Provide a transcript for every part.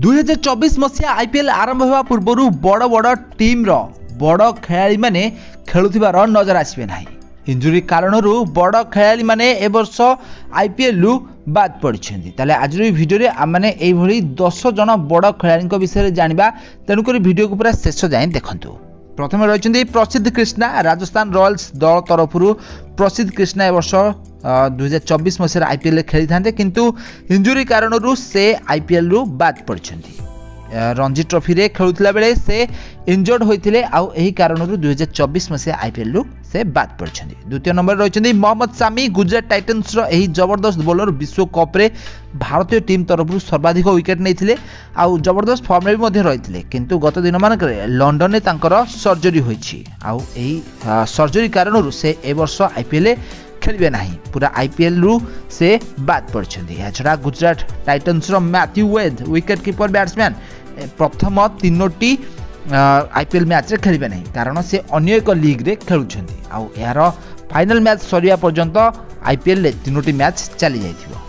2024 मसीहा आईपीएल आरंभ होगा पूर्व बड़ बड़ टीम बड़ खेलाड़ी माने खेलुथिबार नजर आसबे नाही। इंजुरी कारण बड़ खेलाड़ी माने ए वर्ष आईपीएल बाद पड़छन्ती। ताले आज वीडियो आम मैंने यही 10 जन बड़ खेलाड़ी विषय जाना, तेणुक वीडियो को पूरा शेष जाए देखु। प्रथम रही प्रसिद्ध कृष्णा, राजस्थान रॉयल्स दल तरफ प्रसिद्ध कृष्णा ए वर्ष 2024 मसीह आईपीएल खेली था, किंतु इंजुरी कारण से आईपीएल बाद पड़छन्ती। रणजी ट्रॉफी रे खेलुथिला बेले से इंजर्ड होइथिले, आउ एही कारणरू 2024 मसीहा आईपीएल से बाद पड़छन्ती। द्वितीय नंबर रहिछन्ती मोहम्मद सामी, गुजरात टाइटन्स रो एही जबरदस्त बॉलर विश्व कप रे भारतीय टीम तरफ सर्वाधिक विकेट नैथिले, आउ जबरदस्त फॉर्म रे मध्ये रहिथिले, किंतु गत दिन मानकरे लंडन ने तांकर सर्जरी होइछि, आउ एही सर्जरी कारणरू से ए वर्ष आईपीएल खेलिबे नाही। पूरा आईपीएल रु से बाद पड़छन्ती। या छडा गुजरात टाइटन्स रो मैथ्यू वेद विकेट कीपर बैट्समैन प्रथम 3टी आईपीएल मैच रे खेलिबे नाही, कारण से अन्य एक लीग रे खेलुछन्ती। आउ यार फाइनल मैच सरिया पर्यंत आईपीएल रे 3टी मैच चली जाइथिबो।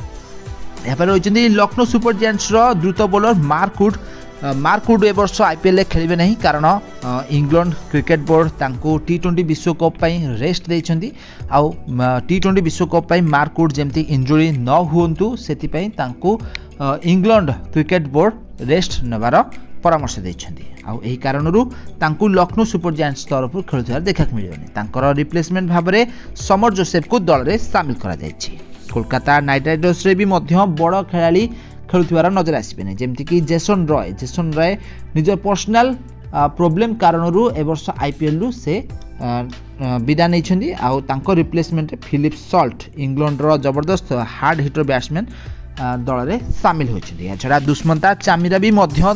यहाँ पर रहिछन्ती लखनऊ सुपर जायंट्स रो द्रुत बॉलर मार्कवुड ए वर्ष आईपीएल रे खेलिबे नहीं, कारण इंग्लैंड क्रिकेट बोर्ड तांको टी20 विश्व कप पई रेस्ट दैछन्ती। आउ टी20 विश्व कप पई मार्कवुड जेमती इंजुरी न हुंतु सेति पई तांको इंग्लैंड क्रिकेट बोर्ड रेस्ट नबार परामर्श दैछन्ती। आउ एही कारणरू तांको लखनऊ सुपर जायंट्स तरफ खेलुथिबार देखा मिलिबनी। तांकर रिप्लेसमेंट भाबरे समर जोसेफ को दल रे शामिल करा जायछि। कोलकाता नाइट राइडर्स रे भी मध्य बड़ खेलाड़ी खेलुथिबार नजर आसबे नहीं, जेमती कि जेसन रॉय निजर पर्सनल प्रॉब्लम कारणरू ए वर्ष आईपीएल रु से विदा नैछन्ती। आउ तांको रिप्लेसमेंट फिलिप सॉल्ट इंग्लैंड रो जबरदस्त हार्ड हिटर बैट्समैन दल रे शामिल होइछन्ती। या छडा दुष्मंता चामिरा भी मध्य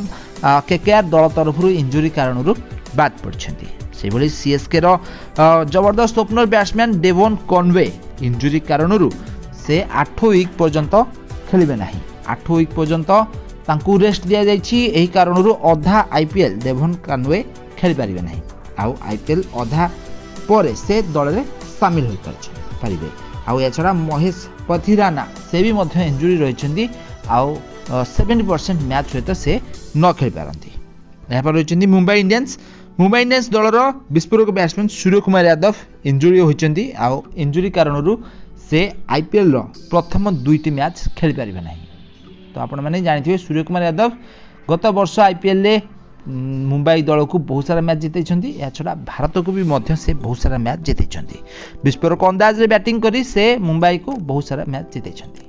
केकेआर दल तरफ इंजुरी कारणरू बाद पड़छन्ती। से भली सीएसके रो जबरदस्त opener batsman Devon Conway injury कारणरू से 8 वीक पर्यंत खेलिबे नाही। 8 वीक पर्यंत तांकू रेस्ट दिया जाइछि। एही कारणरू अधा आईपीएल डेवोन कॉनवे खेली पारिबे नाही। आउ आईपीएल अधा परे से दल रे शामिल होई पारिबे। आउ या छडा महेश पथिराना से भी मध्य इंजुरी रहिछन्ती। आउ 70% मैच सहित से न खेल पारंती। यहाँ पर रहिछन्ती मुंबई इंडियंस दलर विस्फोरक बैट्समैन सूर्य कुमार यादव इंजुरी होइछन्ती। आउ इंजुरी कारणरू से आईपीएल रो प्रथम 2टी मैच खेली पारिबे नाही। तो आपण माने जानिथिबे सूर्य कुमार यादव गत वर्ष आईपीएल रे मुंबई दल को बहुत सारा मैच जितैछन्ती। या छडा भारत को भी मध्य से बहुत सारा मैच जितैछन्ती। विस्फोरक अंदाज रे बैटिंग करी से मुंबई को बहुत सारा मैच जितैछन्ती।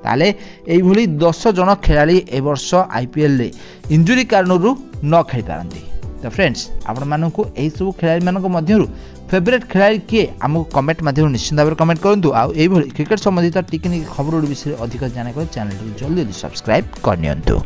ताले एई भली 10 जन खेलाड़ी ए वर्ष आईपीएल रे इंजुरी कारणरू न खेली पारंती। तो फ्रेंड्स आपण मानकु एई सब खेलाड़ी मानक मध्यरु फेवरेट खेलाड़ी किए आमको कमेंट माध्यम निश्चित भाव कमेंट करूँ। आउ क्रिकेट संबंधित टिकनिक खबर विषय अधिक जानकारी चैनल जल्दी सब्सक्राइब करनियंतु।